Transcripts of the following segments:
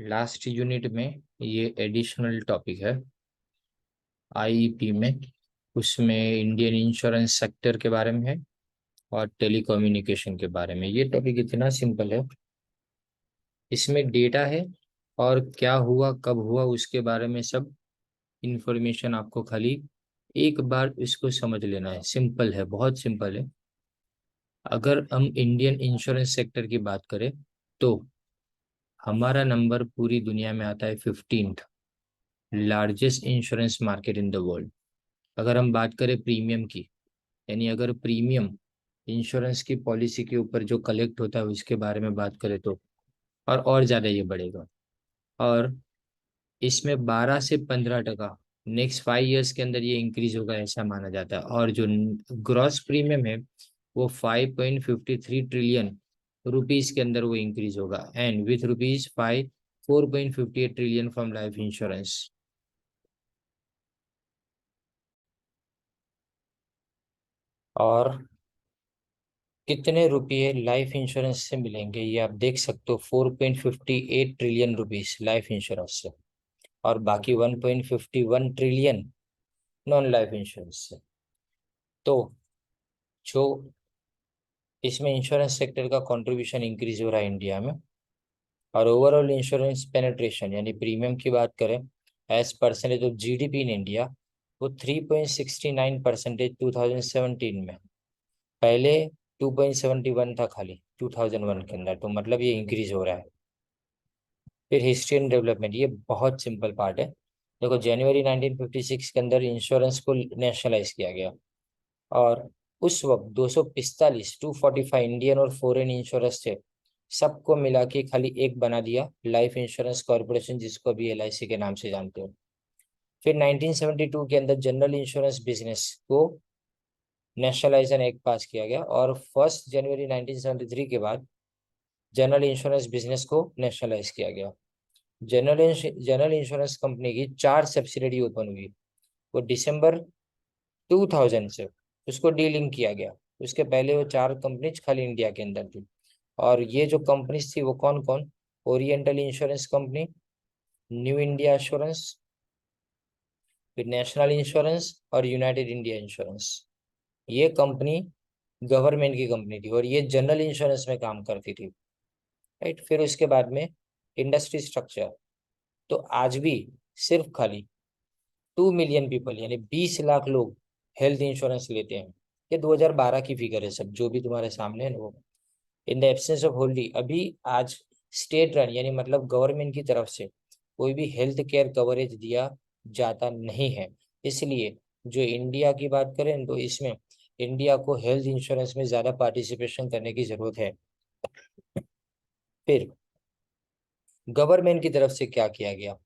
Last unit में ये additional topic है आईईपी में। उसमें इंडियन इंश्योरेंस सेक्टर के बारे में है और टेलीकम्युनिकेशन के बारे में। ये टॉपिक इतना सिंपल है, इसमें डेटा है और क्या हुआ कब हुआ उसके बारे में सब इंफॉर्मेशन आपको खाली एक बार इसको समझ लेना है। सिंपल है, बहुत सिंपल है। अगर हम इंडियन इंश्योरेंस सेक्टर की बात करें तो हमारा नंबर पूरी दुनिया में आता है 15th largest insurance market in the world. अगर हम बात करें प्रीमियम की, यानी अगर प्रीमियम इंश्योरेंस की पॉलिसी के ऊपर जो कलेक्ट होता है उसके बारे में बात करें तो और ज़्यादा ये बढ़ेगा। और इसमें 12 से 15% नेक्स्ट 5 इयर्स के अंदर ये इंक्रीज होगा ऐसा माना जाता है। और जो ग्रॉस प्रीमियम है वो 5.53 ट्रिलियन रुपीज के अंदर वो इंक्रीज होगा, and with rupees 4.58 trillion from life insurance. और कितने रुपये लाइफ इंश्योरेंस से मिलेंगे ये आप देख सकते हो, 4.58 ट्रिलियन रुपीज लाइफ इंश्योरेंस से, और बाकी 1.51 ट्रिलियन नॉन लाइफ इंश्योरेंस से। तो जो इसमें इंश्योरेंस सेक्टर का कंट्रीब्यूशन इंक्रीज हो रहा है इंडिया में। और ओवरऑल इंश्योरेंस पेनिट्रेशन यानी प्रीमियम की बात करें as percentage of GDP in India, वो 3.69% 2017 में। पहले 2.71 था खाली 2001 के अंदर, तो मतलब ये इंक्रीज हो रहा है। फिर हिस्ट्री एंड डेवलपमेंट, ये बहुत सिंपल पार्ट है। देखो, जनवरी 1956 के अंदर इंश्योरेंस को नेशनलाइज किया गया, और उस वक्त 245 इंडियन और फॉरेन इंश्योरेंस थे, सबको मिला के खाली एक बना दिया लाइफ इंश्योरेंस कॉर्पोरेशन, जिसको अभी एलआईसी के नाम से जानते हो। फिर 1972 के अंदर जनरल इंश्योरेंस बिजनेस को नेशनलाइजेशन एक्ट पास किया गया, और 1 जनवरी 1973 के बाद जनरल इंश्योरेंस बिजनेस को नेशनलाइज किया गया। जनरल इंश्योरेंस कंपनी की 4 सब्सिडरी ओपन हुई, वो दिसंबर 2000 से उसको डीलिंक किया गया। उसके पहले वो 4 कंपनीज खाली इंडिया के अंदर थी, और ये जो कंपनीज थी वो कौन कौन? Oriental insurance company, new India insurance, फिर नेशनल इंश्योरेंस और यूनाइटेड इंडिया इंश्योरेंस। ये कंपनी गवर्नमेंट की कंपनी थी और ये जनरल इंश्योरेंस में काम करती थी, राइट। फिर उसके बाद में इंडस्ट्री स्ट्रक्चर, तो आज भी सिर्फ खाली 2 मिलियन पीपल यानी 20 लाख लोग हेल्थ इंश्योरेंस लेते हैं। ये 2012 की फिगर है, सब जो भी तुम्हारे सामने है ना वो। इन द एब्सेंस ऑफ होल्डी, अभी आज स्टेट रन यानी मतलब गवर्नमेंट की तरफ से कोई भी हेल्थ केयर कवरेज दिया जाता नहीं है। इसलिए जो इंडिया की बात करें तो इसमें इंडिया को हेल्थ इंश्योरेंस में ज्यादा पार्टिसिपेशन करने की जरूरत है। फिर गवर्नमेंट की तरफ से क्या किया गया?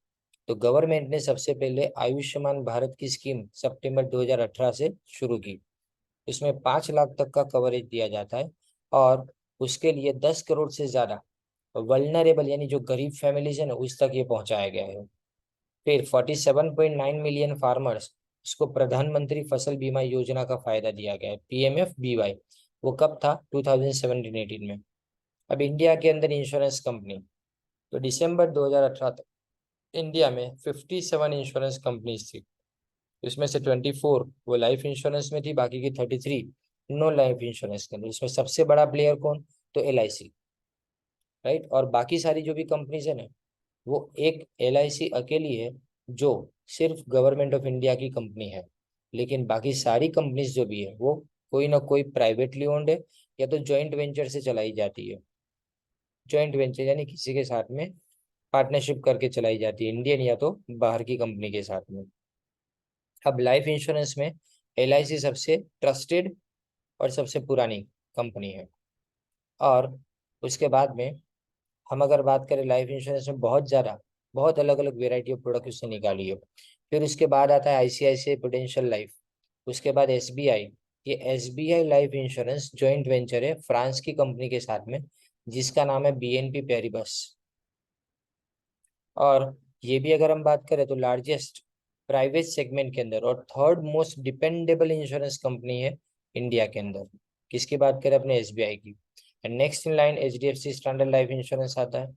तो गवर्नमेंट ने सबसे पहले आयुष्मान भारत की स्कीम सितंबर 2018 से शुरू की। इसमें 5 लाख तक का कवरेज दिया जाता है, और उसके लिए 10 करोड़ से ज्यादा वल्नरेबल यानी जो गरीब फैमिलीज है ना उस तक ये पहुंचाया गया है। फिर 47.9 मिलियन फार्मर्स, इसको प्रधानमंत्री फसल बीमा योजना का फायदा दिया गया है, PMFBY। वो कब था? 2017-18 में। अब इंडिया के अंदर इंश्योरेंस कंपनी, तो दिसंबर 2018 तक इंडिया में 57 इंश्योरेंस कंपनीज थी। इसमें से 24 वो लाइफ इंश्योरेंस में थी, बाकी की 33 नॉन लाइफ इंश्योरेंस के अंदर। इसमें सबसे बड़ा प्लेयर कौन? तो LIC, राइट। और बाकी सारी जो भी कंपनीज है ना, वो एक LIC अकेली है जो सिर्फ गवर्नमेंट ऑफ इंडिया की कंपनी है। लेकिन बाकी सारी कंपनीज जो भी है वो कोई ना कोई प्राइवेटली ओन्ड है, या तो जॉइंट वेंचर से चलाई जाती है। जॉइंट वेंचर यानी किसी के साथ में पार्टनरशिप करके चलाई जाती है, इंडियन या तो बाहर की कंपनी के साथ में। अब लाइफ इंश्योरेंस में LIC सबसे ट्रस्टेड और सबसे पुरानी कंपनी है। और उसके बाद में हम अगर बात करें लाइफ इंश्योरेंस में बहुत अलग अलग वेराइटी ऑफ प्रोडक्ट उसने निकाली है। फिर उसके बाद आता है ICICI प्रूडेंशियल लाइफ, उसके बाद SBI। ये SBI life insurance joint venture है फ्रांस की कंपनी के साथ में, जिसका नाम है BNP पेरिबस। और ये भी अगर हम बात करें तो लार्जेस्ट प्राइवेट सेगमेंट के अंदर और third most dependable insurance company है इंडिया के अंदर। किसकी बात करें? अपने SBI की। Next in line HDFC standard life insurance आता है।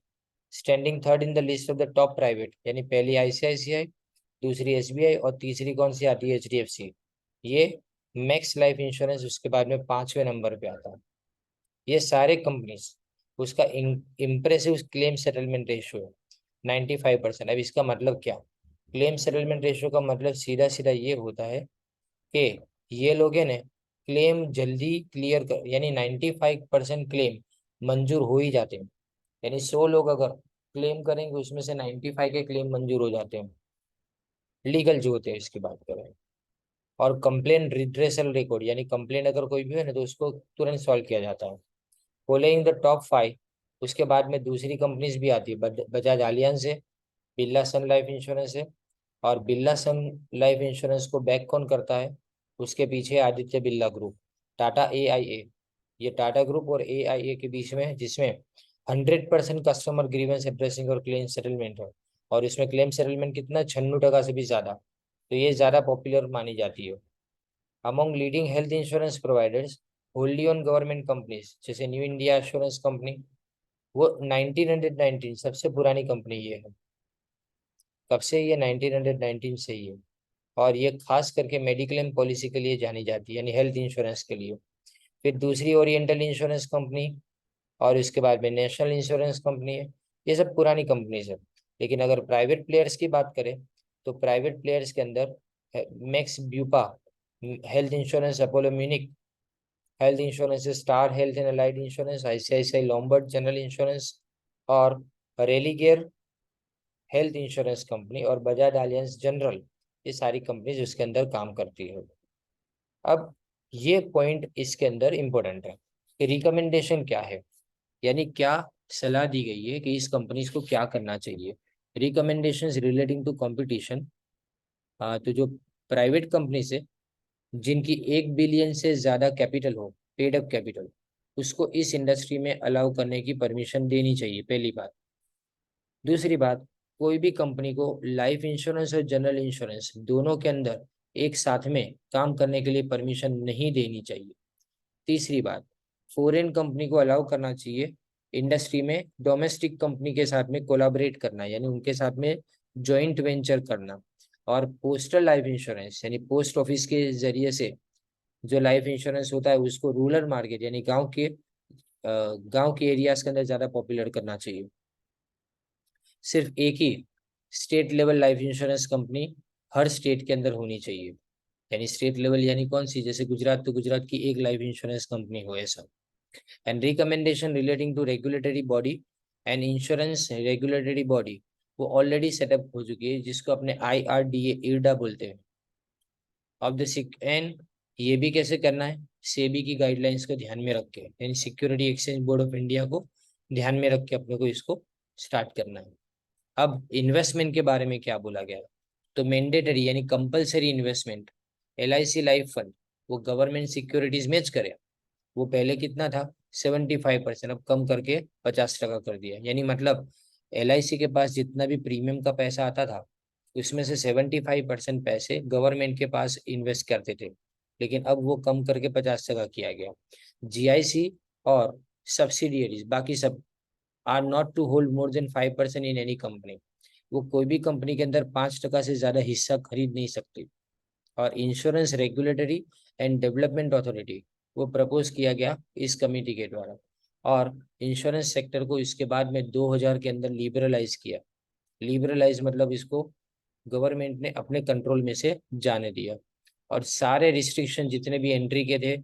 Standing third in the list of the top private, यानी पहली आईसीआईसीआई, दूसरी एसबीआई और तीसरी कौन सी आती है, एचडीएफसी। ये मैक्स लाइफ इंश्योरेंस उसके बाद में 5वें नंबर पे आता है। ये सारे कंपनीज उसका इम्प्रेसिव क्लेम सेटलमेंट रेशियो है 95%। अब इसका मतलब क्या, क्लेम सेटलमेंट रेशियो का मतलब सीधा सीधा ये होता है कि ये लोग है ना क्लेम जल्दी क्लियर कर, यानी 95% क्लेम मंजूर हो ही जाते हैं। यानी 100 लोग अगर क्लेम करेंगे उसमें से 95 के क्लेम मंजूर हो जाते हैं, लीगल जो होते हैं इसकी बात करें। और कंप्लेन रिड्रेसल रिकॉर्ड, यानी कंप्लेन अगर कोई भी है ना तो उसको तुरंत सॉल्व किया जाता है। फॉलोइंग द टॉप 5, उसके बाद में दूसरी कंपनीज भी आती है, बजाज एलियांज है, बिरला सन लाइफ इंश्योरेंस है। और बिरला सन लाइफ इंश्योरेंस को बैक कौन करता है, उसके पीछे आदित्य बिरला ग्रुप, टाटा AIA। ये टाटा ग्रुप और AIA के बीच में, जिसमें 100% कस्टमर ग्रीवेंस एड्रेसिंग और क्लेम सेटलमेंट है। और इसमें क्लेम सेटलमेंट कितना, 96% से भी ज्यादा, तो ये ज्यादा पॉपुलर मानी जाती है। Among leading health insurance providers, होल्डी ऑन गवर्नमेंट कंपनीज जैसे न्यू इंडिया एश्योरेंस कंपनी, वो 1919 सबसे पुरानी कंपनी ये है। कब से, ये 1919 से ही है। और ये खास करके मेडिक्लेम पॉलिसी के लिए जानी जाती है, यानी हेल्थ इंश्योरेंस के लिए। फिर दूसरी ओरिएंटल इंश्योरेंस कंपनी, और इसके बाद में नेशनल इंश्योरेंस कंपनी है। ये सब पुरानी कंपनीज है। लेकिन अगर प्राइवेट प्लेयर्स की बात करें तो प्राइवेट प्लेयर्स के अंदर Max Bupa health insurance, Apollo Munich health insurance, Star Health and Allied Insurance, ICICI Lombard general insurance, और रेलिगेयर हेल्थ इंश्योरेंस कंपनी, और बजाज एलियांज जनरल। ये सारी कंपनीज उसके अंदर काम करती है। अब ये पॉइंट इसके अंदर इंपॉर्टेंट है कि रिकमेंडेशन क्या है, यानी क्या सलाह दी गई है कि इस कंपनीज को क्या करना चाहिए। रिकमेंडेशंस रिलेटिंग टू कंपटीशन, तो जो प्राइवेट कंपनीज है जिनकी 1 बिलियन से ज्यादा कैपिटल हो, पेड अप कैपिटल, उसको इस इंडस्ट्री में अलाउ करने की परमिशन देनी चाहिए, पहली बात। दूसरी बात, कोई भी कंपनी को लाइफ इंश्योरेंस और जनरल इंश्योरेंस दोनों के अंदर एक साथ में काम करने के लिए परमिशन नहीं देनी चाहिए। तीसरी बात, फॉरेन कंपनी को अलाउ करना चाहिए इंडस्ट्री में डोमेस्टिक कंपनी के साथ में कोलैबोरेट करना, यानी उनके साथ में जॉइंट वेंचर करना। और पोस्टल लाइफ इंश्योरेंस, यानी पोस्ट ऑफिस के जरिए से जो लाइफ इंश्योरेंस होता है उसको रूरल मार्केट, यानी गांव के एरियाज के अंदर ज्यादा पॉपुलर करना चाहिए। सिर्फ एक ही state level life insurance company हर स्टेट के अंदर होनी चाहिए, यानी स्टेट लेवल यानी कौन सी, जैसे गुजरात तो गुजरात की एक लाइफ इंश्योरेंस कंपनी हो, ऐसा। And recommendation relating to regulatory body and insurance regulatory body, वो ऑलरेडी सेटअप हो चुकी है, जिसको अपने IRDA इरडा बोलते हैं। ऑफ द सिक एंड ये भी कैसे करना है, सेबी की गाइडलाइंस को ध्यान में रख के, यानी security exchange board of India को ध्यान में रख के अपने को इसको स्टार्ट करना है। अब इन्वेस्टमेंट के बारे में क्या बोला गया है, तो मैंडेटरी यानी compulsory investment, LIC life fund वो गवर्नमेंट सिक्योरिटीज मैच करे। वो पहले कितना था, 75%, अब कम करके 50% कर दिया। यानी मतलब LIC के पास जितना भी प्रीमियम का पैसा आता था उसमें से 75% पैसे गवर्नमेंट के पास इन्वेस्ट करते थे, लेकिन अब वो कम करके 50% किया गया। GIC और सब्सिडियरीज बाकी सब are not to hold more than 5% in any company, वो कोई भी कंपनी के अंदर 5% से ज्यादा हिस्सा खरीद नहीं सकते। और insurance regulatory and development authority, वो प्रपोज किया गया इस कमेटी के द्वारा। और इंश्योरेंस सेक्टर को इसके बाद में 2000 के अंदर लिबरलाइज किया। लिबरलाइज मतलब इसको गवर्नमेंट ने अपने कंट्रोल में से जाने दिया। और सारे रिस्ट्रिक्शन जितने भी एंट्री के थे,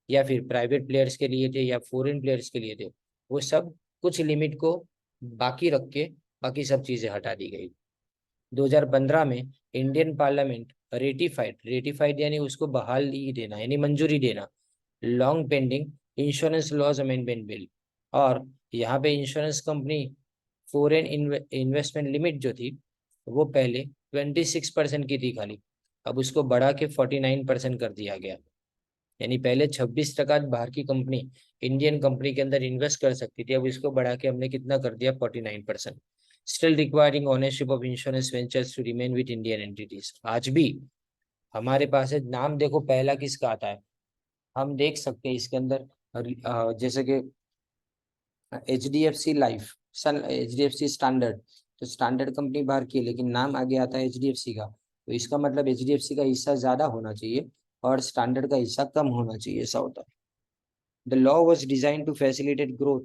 या फिर प्राइवेट प्लेयर्स के लिए थे या फॉरेन प्लेयर्स के लिए थे, वो सब कुछ लिमिट को बाकी रख के बाकी सब चीजें हटा दी गई। 2015 में इंडियन पार्लियामेंट रेटिफाइड रेटिफाइड यानी उसको बहाली देना, यानी मंजूरी देना, long pending insurance laws amendment bill. और यहाँ पे insurance company foreign investment limit जो थी वो पहले 26% की थी खाली, अब उसको बढ़ा के 49% कर दिया गया। यानी पहले 26% बाहर की कंपनी इंडियन कंपनी के अंदर इन्वेस्ट कर सकती थी, अब इसको बढ़ा के हमने कितना कर दिया, 49%। Still requiring ownership of insurance ventures to remain with Indian entities. आज भी हमारे पास है, नाम देखो पहला किसका आता है, हम देख सकते हैं इसके अंदर जैसे कि HDFC लाइफ, HDFC स्टैंडर्ड, तो स्टैंडर्ड कंपनी बाहर की है लेकिन नाम आगे आता है HDFC का, तो इसका मतलब HDFC का हिस्सा ज्यादा होना चाहिए और स्टैंडर्ड का हिस्सा कम होना चाहिए, ऐसा होता है। The law was design to facilitate growth,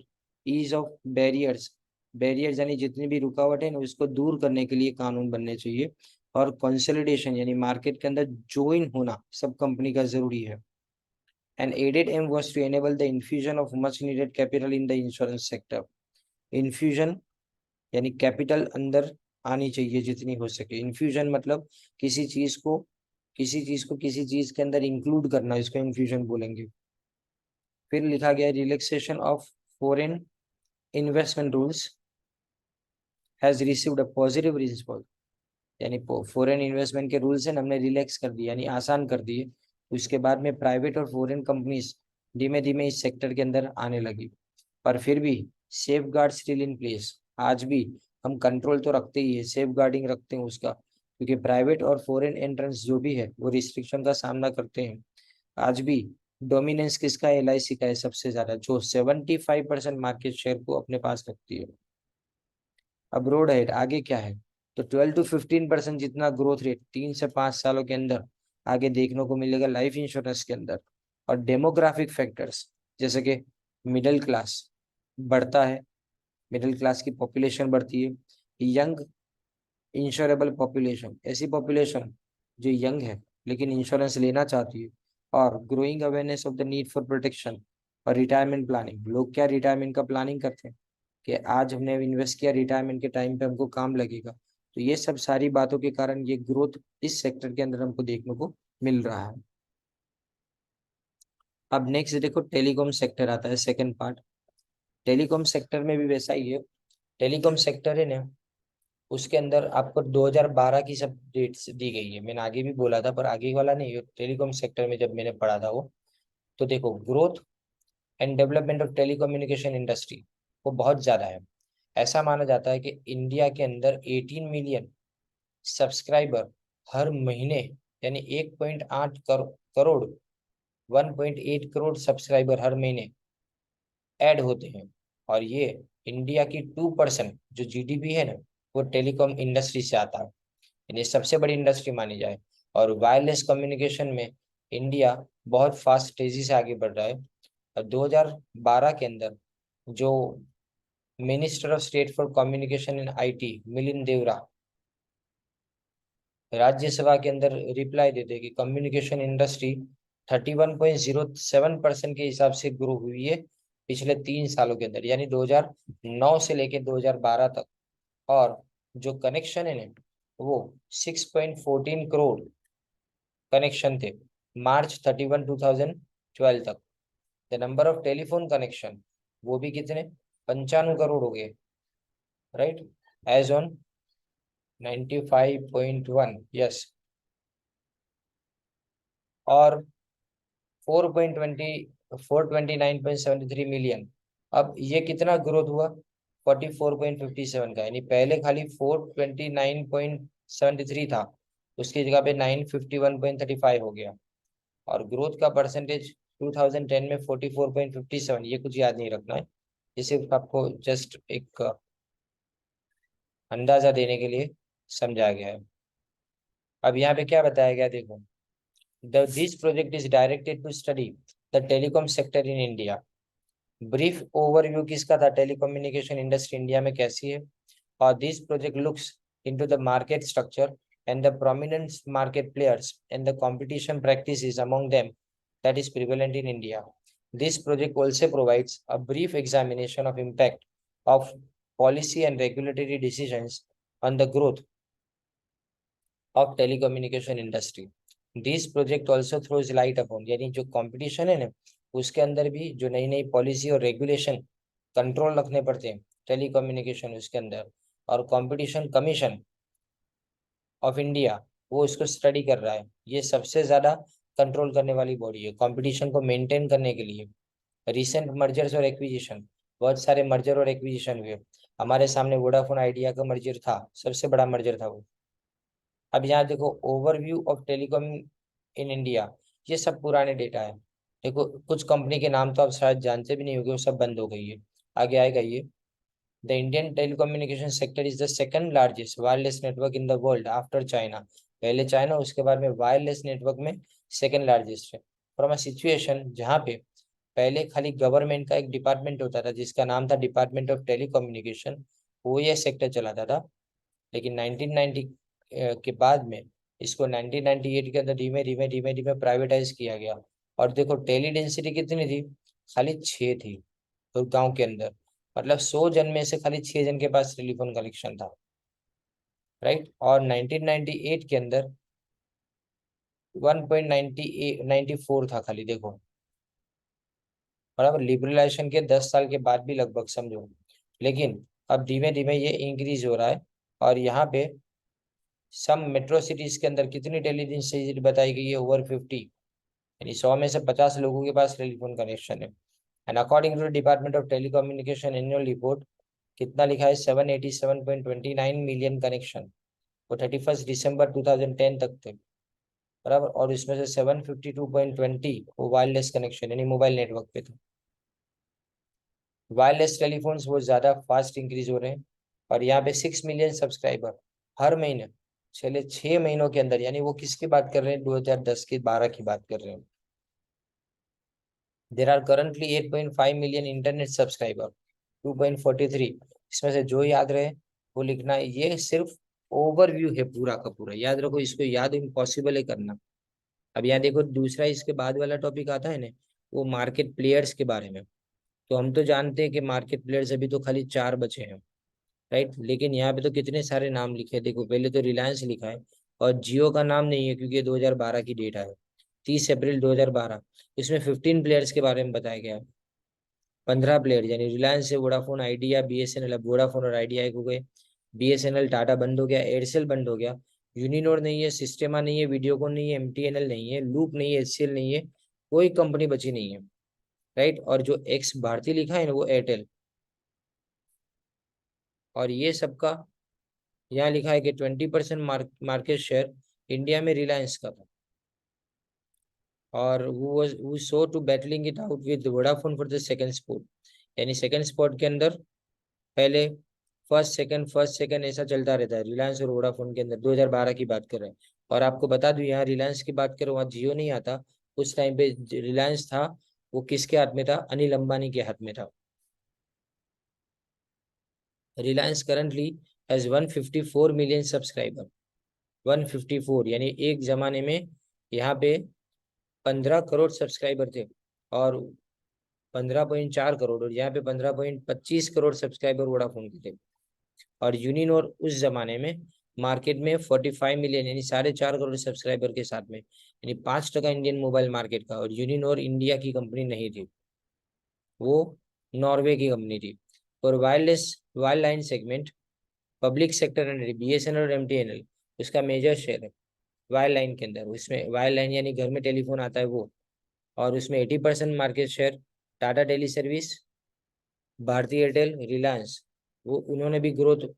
ease of barriers, barriers यानी जितनी भी रुकावट है ना उसको दूर करने के लिए कानून बनने चाहिए, और कंसोलिडेशन यानी मार्केट के अंदर ज्वाइन होना सब कंपनी का जरूरी है। And added aim was to enable the infusion of much needed capital in the insurance sector. Infusion यानी कैपिटल अंदर आनी चाहिए जितनी हो सके। इन्फ्यूजन मतलब किसी चीज को किसी चीज के अंदर इंक्लूड करना, इसको इन्फ्यूजन बोलेंगे। फिर लिखा गया relaxation of foreign investment rules has received a positive response, यानी फॉरेन इन्वेस्टमेंट के रूल्स है हमने रिलैक्स कर दिए यानी आसान कर दिए। उसके बाद में प्राइवेट और फॉरेन कंपनीज धीमे धीमे इस सेक्टर के अंदर आने लगी, पर फिर भी safe guard still in place. आज भी हम कंट्रोल तो रखते ही है, सेफ गार्डिंग रखते हैं उसका, क्योंकि प्राइवेट और फॉरेन एंट्रेंस जो भी है वो रिस्ट्रिक्शन का सामना करते हैं। आज भी डोमिनेंस किसका है? LIC का है सबसे ज्यादा, जो 75% मार्केट शेयर को अपने पास रखती है। अब रोड है आगे क्या है, तो 12 to 15% जितना ग्रोथ रेट 3 से 5 सालों के अंदर आगे देखने को मिलेगा लाइफ इंश्योरेंस के अंदर। और डेमोग्राफिक फैक्टर्स जैसे कि मिडिल क्लास बढ़ता है, मिडिल क्लास की पॉपुलेशन बढ़ती है, यंग इंश्योरेबल पॉपुलेशन, ऐसी पॉपुलेशन जो यंग है लेकिन इंश्योरेंस लेना चाहती है, और growing awareness of the need for protection और रिटायरमेंट प्लानिंग। लोग क्या रिटायरमेंट का प्लानिंग करते हैं कि आज हमने इन्वेस्ट किया, रिटायरमेंट के टाइम पे हमको काम लगेगा। तो ये सब सारी बातों के कारण ये ग्रोथ इस सेक्टर के अंदर हमको देखने को मिल रहा है। अब नेक्स्ट देखो टेलीकॉम सेक्टर आता है, सेकंड पार्ट। टेलीकॉम सेक्टर में भी वैसा ही है। टेलीकॉम सेक्टर है ना, उसके अंदर आपको 2012 की सब डेट्स दी गई है। मैंने आगे भी बोला था पर आगे वाला नहीं, टेलीकॉम सेक्टर में जब मैंने पढ़ा था वो, तो देखो growth and development of telecommunication industry वो बहुत ज्यादा है। ऐसा माना जाता है कि इंडिया के अंदर 18 मिलियन सब्सक्राइबर हर महीने, यानी 1.8 करोड़ 1.8 करोड़ सब्सक्राइबर हर महीने ऐड होते हैं। और ये इंडिया की 2% जो GDP है ना, वो टेलीकॉम इंडस्ट्री से आता है, यानी सबसे बड़ी इंडस्ट्री मानी जाए। और वायरलेस कम्युनिकेशन में इंडिया बहुत फास्ट तेजी से आगे बढ़ रहा है। और 2012 के अंदर जो minister of state for communication and IT Milind Deora Rajya Sabha के अंदर रिप्लाई देते कि कम्युनिकेशन इंडस्ट्री 31.07% के हिसाब से ग्रो हुई है पिछले 3 सालों के अंदर, यानी 2009 से लेके 2012 तक। और जो कनेक्शन है ना, वो 6.14 करोड़ कनेक्शन थे March 31, 2012 तक। The number of telephone connection वो भी कितने, 95 करोड़ हो गए, राइट, एज ऑन 95.1, यस। और 429.73 मिलियन, अब ये कितना ग्रोथ हुआ, 44.57 का, यानी पहले खाली 429.73 था, उसकी जगह पे 951.35 हो गया। और ग्रोथ का परसेंटेज 2010 में 44.57, ये कुछ याद नहीं रखना है, ये सिर्फ आपको जस्ट एक अंदाजा देने के लिए समझाया गया है। अब यहाँ पे क्या बताया गया देखो, this project is directed to study the telecom sector in India. Brief overview किसका था, टेलीकम्युनिकेशन इंडस्ट्री इंडिया में कैसी है। और this project looks into the market structure and the prominent market players and the competition practices among them that is prevalent in India. This project also provides a brief examination of impact of policy and regulatory decisions on the growth of telecommunication industry. This project also throws light upon, यानी जो competition है ना उसके अंदर भी जो नई नई पॉलिसी और रेगुलेशन कंट्रोल रखने पड़ते हैं टेलीकम्युनिकेशन उसके अंदर, और कंपटीशन कमीशन ऑफ इंडिया वो इसको स्टडी कर रहा है। ये सबसे ज्यादा कंट्रोल करने वाली बॉडी है कंपटीशन को मेंटेन करने के लिए। रिसेंट मर्जर्स और एक्विजिशन, बहुत सारे मर्जर और एक्विजिशन हुए। हमारे सामने वोडाफोन आइडिया का मर्जर था, सबसे बड़ा मर्जर था वो। अब यहाँ देखो overview of telecom in India, ये सब पुराने डेटा है। देखो कुछ कंपनी के नाम तो आप शायद जानते भी नहीं होंगे, वो सब बंद हो गई है। आगे आएगा ये। The Indian telecommunication sector is the second largest wireless network in the world after China. पहले चाइना, उसके बाद में वायरलेस नेटवर्क में सेकंड लार्जेस्ट है। फ्रॉम अ सिचुएशन जहाँ पे पहले खाली गवर्नमेंट का एक डिपार्टमेंट होता था जिसका नाम था डिपार्टमेंट ऑफ टेलीकम्युनिकेशन, वो ये सेक्टर चलाता था। लेकिन 1990 के बाद में इसको 1998 के अंदर धीमे धीमे धीमे धीमे प्राइवेटाइज किया गया। और देखो टेली डेंसिटी कितनी थी, खाली 6 थी तो गांव के अंदर, मतलब 100 जन में से खाली 6 जन के पास टेलीफोन कनेक्शन था, राइट। और 1998 के अंदर 1.94 था खाली, देखो बराबर। लिबरलाइजेशन के 10 साल के बाद भी लगभग समझो, लेकिन अब धीमे धीमे ये इंक्रीज हो रहा है। और यहाँ पे सम मेट्रो सिटीज के अंदर कितनी टेलीविजन बताई गई है, ओवर 50, यानी 100 में से 50 लोगों के पास टेलीफोन कनेक्शन है। And according to department of telecommunication annual report, कितना लिखा है, 787.29 मिलियन कनेक्शन, वो 31 दिसंबर 2010 तक थे, बराबर। और इसमें से 752.20 वो वायरलेस कनेक्शन यानी मोबाइल नेटवर्क पे थे। वायरलेस टेलीफोन्स वो ज्यादा फास्ट इंक्रीज हो रहे हैं। और यहाँ पे 6 मिलियन सब्सक्राइबर हर महीने पिछले 6 महीनों के अंदर, यानी वो किसकी बात कर रहे हैं, 2010 की 12 की बात कर रहे हैं। There are currently 8.5 million internet subscriber, 2.43। इसमें से जो याद रहे वो लिखना है। ये सिर्फ ओवरव्यू है पूरा का पूरा, याद रखो, इसको याद इम्पॉसिबल है करना। अब यहाँ देखो दूसरा इसके बाद वाला टॉपिक आता है ना, वो मार्केट प्लेयर्स के बारे में। तो हम तो जानते हैं कि मार्केट प्लेयर्स अभी तो खाली 4 बचे हैं, राइट। लेकिन यहाँ पे तो कितने सारे नाम लिखे हैं, देखो पहले तो रिलायंस लिखा है और जियो का नाम नहीं है क्योंकि ये 2012 की डेटा है, 30 अप्रैल 2012। इसमें 15 प्लेयर्स के बारे में बताया गया है। 15 प्लेयर यानी रिलायंस से वोडाफोन आइडिया बीएसएनएल, अब वोडाफोन और आइडिया एक हो गए। बीएसएनएल टाटा बंद हो गया, एयरसेल बंद हो गया, यूनिनोर नहीं है, सिस्टेमा नहीं है, वीडियोकॉन नहीं है, एमटीएनएल नहीं है, लूप नहीं है, एचसीएल नहीं है, कोई कंपनी बची नहीं है, राइट। और जो एक्स भारती लिखा है ना वो एयरटेल। और ये सबका यहाँ लिखा है कि 20% मार्केट शेयर इंडिया में रिलायंस का था। और वो so to battling it out with Vodafone for the second spot, यानी सेकंड स्पॉट के अंदर पहले फर्स्ट सेकंड ऐसा चलता रहता है रिलायंस और वोडाफोन के अंदर। 2012 की बात कर रहे हैं। और आपको बता दूं यहाँ रिलायंस की बात करो, वहाँ जियो नहीं आता। उस टाइम पे रिलायंस था, वो किसके हाथ में था, अनिल अंबानी के हाथ में था। Reliance currently has 154 million subscriber, 154, यानी एक जमाने में यहाँ पे 15 करोड़ सब्सक्राइबर थे। और 15.4 करोड़, और यहाँ पे 15.25 करोड़ सब्सक्राइबर वोडाफोन के थे। और यूनिनोर उस जमाने में मार्केट में 45 मिलियन यानी 4.5 करोड़ सब्सक्राइबर के साथ में, यानी 5% इंडियन मोबाइल मार्केट का। और यूनिनोर इंडिया की कंपनी नहीं थी, वो नॉर्वे की कंपनी थी। और wireless wireline segment public sector and BSNL और एमटीएनएल उसका मेजर शेयर है वायरलाइन के अंदर। उसमें वायरलाइन यानी घर में टेलीफोन आता है वो, और उसमें 80% market share Tata tele service, Bharti Airtel, Reliance, वो उन्होंने भी ग्रोथ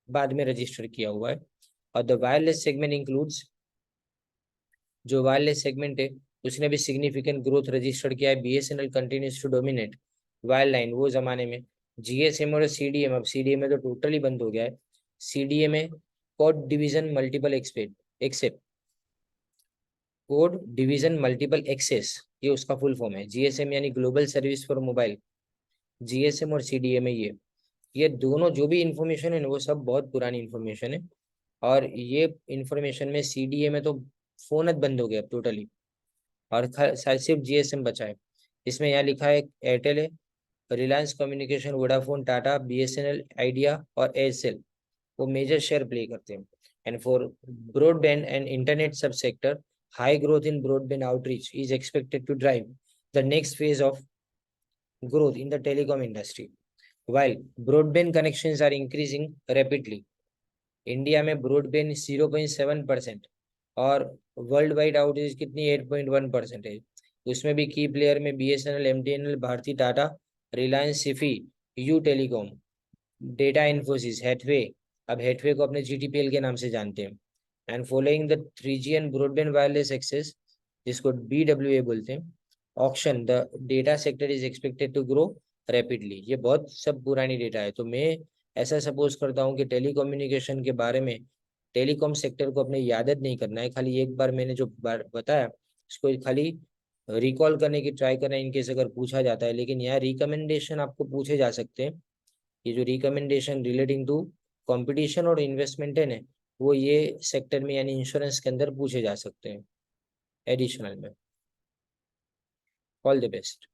बाद में रजिस्टर किया हुआ है। और द वायरलेस सेगमेंट इंक्लूड्स, जो वायरलेस सेगमेंट है उसने भी सिग्निफिकेंट ग्रोथ रजिस्टर किया है। BSNL continues to dominate wireline वो जमाने में। जीएसएम और सीडीएम, अब सीडीएम में तो टोटली बंद हो गया है। सीडीएम में code division multiple except code division multiple access, ये उसका फुल फॉर्म है। जीएसएम यानी global service for mobile, GSM और सीडीएम है ये दोनों जो भी इंफॉर्मेशन है ना वो सब बहुत पुरानी इंफॉर्मेशन है। और ये इंफॉर्मेशन में सीडीए में तो फोन बंद हो गया टोटली, और सिर्फ जीएसएम बचा है। इसमें यहाँ लिखा है एयरटेल है, Reliance communication, Vodafone, Tata, BSNL, Idea और एयरसेल वो मेजर शेयर प्ले करते हैं। And for broadband and internet sub sector, high growth in broadband outreach is expected to drive the next phase of growth in the telecom industry. While broadband connections are increasing rapidly, India में broadband 0.7% और world wide outage कितनी 8.1% है। उसमें भी की player में BSNL, MTNL, Bharti, Tata, Reliance, Sify, U telecom, data Infosys, Hathway, अब हेथवे को अपने जीटीपीएल के नाम से जानते हैं। And following the 3G and broadband wireless access, जिसको BWA बोलते हैं, auction, the data sector is expected to grow rapidly. ये बहुत सब पुरानी डेटा है। तो मैं ऐसा सपोज करता हूँ कि टेलीकम्युनिकेशन के बारे में, टेलीकॉम सेक्टर को अपने याद नहीं करना है, खाली एक बार मैंने जो बताया उसको खाली रिकॉल करने की ट्राई करना इनकेस अगर पूछा जाता है। लेकिन यहाँ रिकमेंडेशन आपको पूछे जा सकते हैं। ये जो रिकमेंडेशन रिलेटिंग टू कंपटीशन और इन्वेस्टमेंट है ना, वो ये सेक्टर में यानी इंश्योरेंस के अंदर पूछे जा सकते हैं एडिशनल में। All the best.